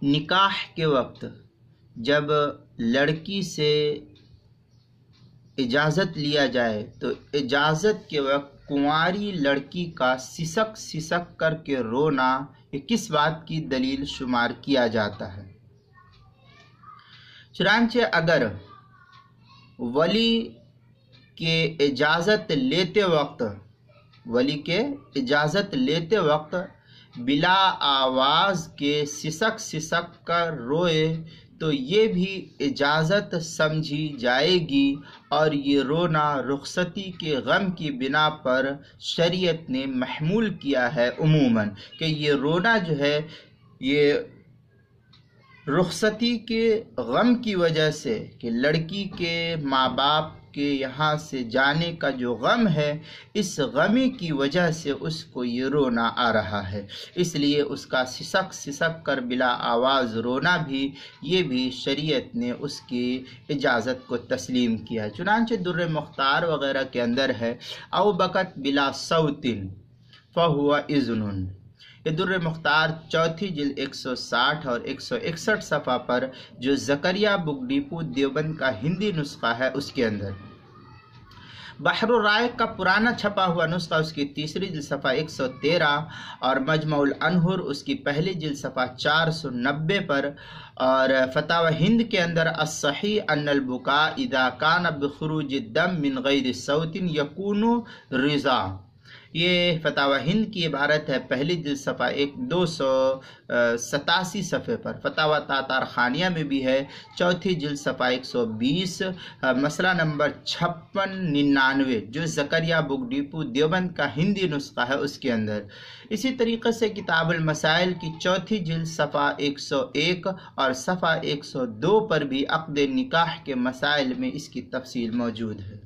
نکاح کے وقت جب لڑکی سے اجازت لیا جائے تو اجازت کے وقت کنواری لڑکی کا سسک سسک کر کے رونا یہ کس بات کی دلیل شمار کیا جاتا ہے؟ چنانچہ اگر ولی کے اجازت لیتے وقت بلا آواز کے سسک سسک کر روئے تو یہ بھی اجازت سمجھی جائے گی، اور یہ رونا رخصتی کے غم کی بنا پر شریعت نے محمول کیا ہے عموماً، کہ یہ رونا جو ہے یہ رخصتی کے غم کی وجہ سے، کہ لڑکی کے ماں باپ کے یہاں سے جانے کا جو غم ہے، اس غمی کی وجہ سے اس کو یہ رونا آ رہا ہے، اس لیے اس کا سسک سسک کر بلا آواز رونا بھی، یہ بھی شریعت نے اس کی اجازت کو تسلیم کیا ہے۔ چنانچہ در مختار وغیرہ کے اندر ہے او بکت بلا صوت فہو اذن۔ یہ در مختار چوتھی جلد 160 اور 161 صفحہ پر جو زکریا بک ڈیپو دیوبند کا ہندی نسخہ ہے اس کے اندر۔ بحر الرائق کا پرانا چھپا ہوا نسخہ اس کی تیسری جلد صفحہ 113 اور مجمع الانہر اس کی پہلی جلد صفحہ 490 پر، اور فتاوی ہند کے اندر الصحیح ان البکاء اذا کان بخروج الدم من غیر صوت یکون رضا۔ یہ فتاوی ہند کی عبارت ہے، پہلی جلد صفحہ 287 صفحے پر۔ فتاوی تاتار خانیہ میں بھی ہے، چوتھی جلد صفحہ 120، مسئلہ نمبر 5699 جو زکریا بک ڈیپو دیوبند کا ہندی نسخہ ہے اس کے اندر۔ اسی طریقے سے کتاب المسائل کی چوتھی جلد صفحہ 101 اور صفحہ 102 پر بھی عقد نکاح کے مسائل میں اس کی تفصیل موجود ہے۔